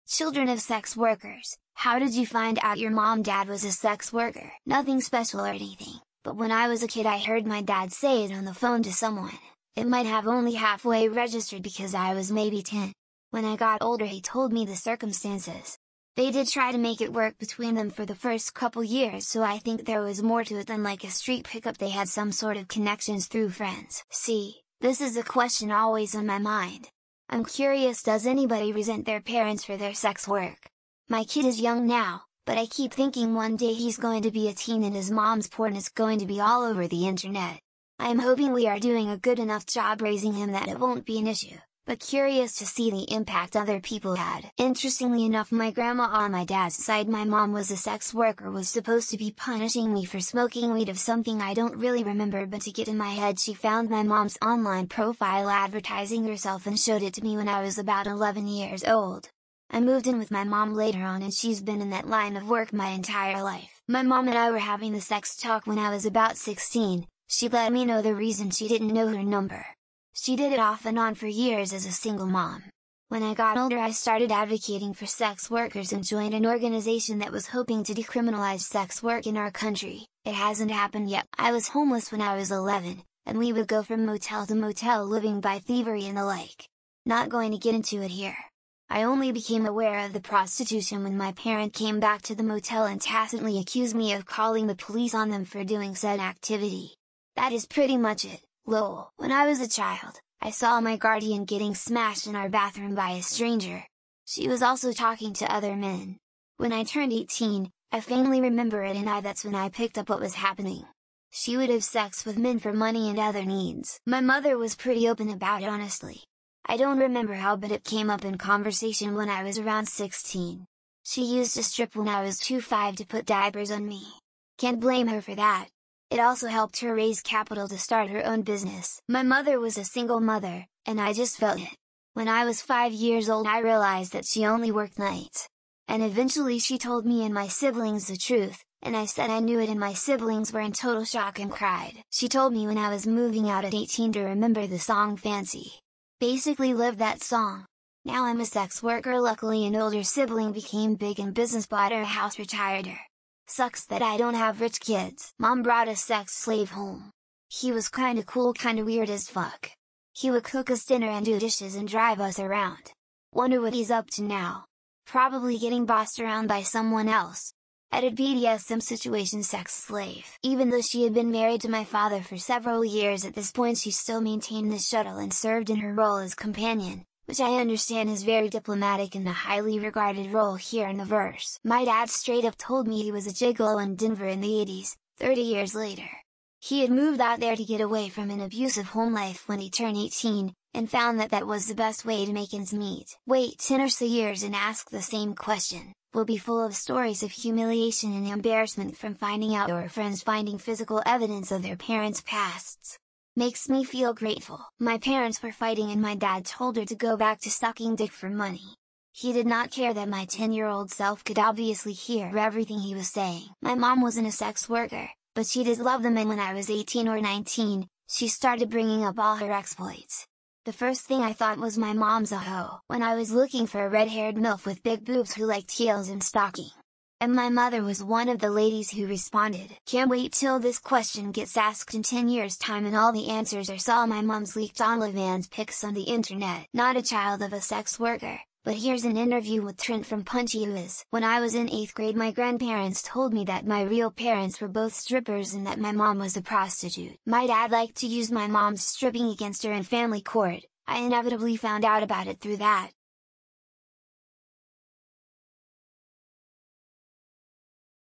Children of sex workers, how did you find out your mom/dad was a sex worker? Nothing special or anything, but when I was a kid I heard my dad say it on the phone to someone. It might have only halfway registered because I was maybe 10. When I got older he told me the circumstances. They did try to make it work between them for the first couple years, so I think there was more to it than like a street pickup. They had some sort of connections through friends. See, this is a question always on my mind. I'm curious, does anybody resent their parents for their sex work? My kid is young now, but I keep thinking one day he's going to be a teen and his mom's porn is going to be all over the internet. I am hoping we are doing a good enough job raising him that it won't be an issue, but curious to see the impact other people had. Interestingly enough, my grandma on my dad's side, my mom was a sex worker, was supposed to be punishing me for smoking weed of something I don't really remember, but to get in my head she found my mom's online profile advertising herself and showed it to me when I was about 11 years old. I moved in with my mom later on and she's been in that line of work my entire life. My mom and I were having the sex talk when I was about 16, she let me know the reason she didn't know her number. She did it off and on for years as a single mom. When I got older I started advocating for sex workers and joined an organization that was hoping to decriminalize sex work in our country. It hasn't happened yet. I was homeless when I was 11, and we would go from motel to motel living by thievery and the like. Not going to get into it here. I only became aware of the prostitution when my parent came back to the motel and tacitly accused me of calling the police on them for doing said activity. That is pretty much it. Lol. When I was a child, I saw my guardian getting smashed in our bathroom by a stranger. She was also talking to other men. When I turned 18, I faintly remember it, and that's when I picked up what was happening. She would have sex with men for money and other needs. My mother was pretty open about it, honestly. I don't remember how, but it came up in conversation when I was around 16. She used a strip when I was 25 to put diapers on me. Can't blame her for that. It also helped her raise capital to start her own business. My mother was a single mother, and I just felt it. When I was 5 years old I realized that she only worked nights. And eventually she told me and my siblings the truth, and I said I knew it, and my siblings were in total shock and cried. She told me when I was moving out at 18 to remember the song Fancy. Basically lived that song. Now I'm a sex worker. Luckily an older sibling became big in business, bought her a house, retired her. Sucks that I don't have rich kids. Mom brought a sex slave home. He was kinda cool, kinda weird as fuck. He would cook us dinner and do dishes and drive us around. Wonder what he's up to now. Probably getting bossed around by someone else. At a BDSM situation, sex slave. Even though she had been married to my father for several years at this point, she still maintained the shuttle and served in her role as companion, which I understand is very diplomatic and a highly regarded role here in the verse. My dad straight up told me he was a gigolo in Denver in the 80s, 30 years later. He had moved out there to get away from an abusive home life when he turned 18, and found that was the best way to make ends meet. Wait 10 or so years and ask the same question. Will be full of stories of humiliation and embarrassment from finding out, or friends finding physical evidence of their parents' pasts. Makes me feel grateful. My parents were fighting and my dad told her to go back to sucking dick for money. He did not care that my 10-year-old self could obviously hear everything he was saying. My mom wasn't a sex worker, but she did love them, and when I was 18 or 19, she started bringing up all her exploits. The first thing I thought was my mom's a hoe, when I was looking for a red-haired MILF with big boobs who liked heels and stocking. And my mother was one of the ladies who responded. Can't wait till this question gets asked in 10 years' time and all the answers are saw my mom's leaked OnlyFans pics on the internet. Not a child of a sex worker, but here's an interview with Trent from Punchy Who Is. When I was in 8th grade my grandparents told me that my real parents were both strippers and that my mom was a prostitute. My dad liked to use my mom's stripping against her in family court. I inevitably found out about it through that.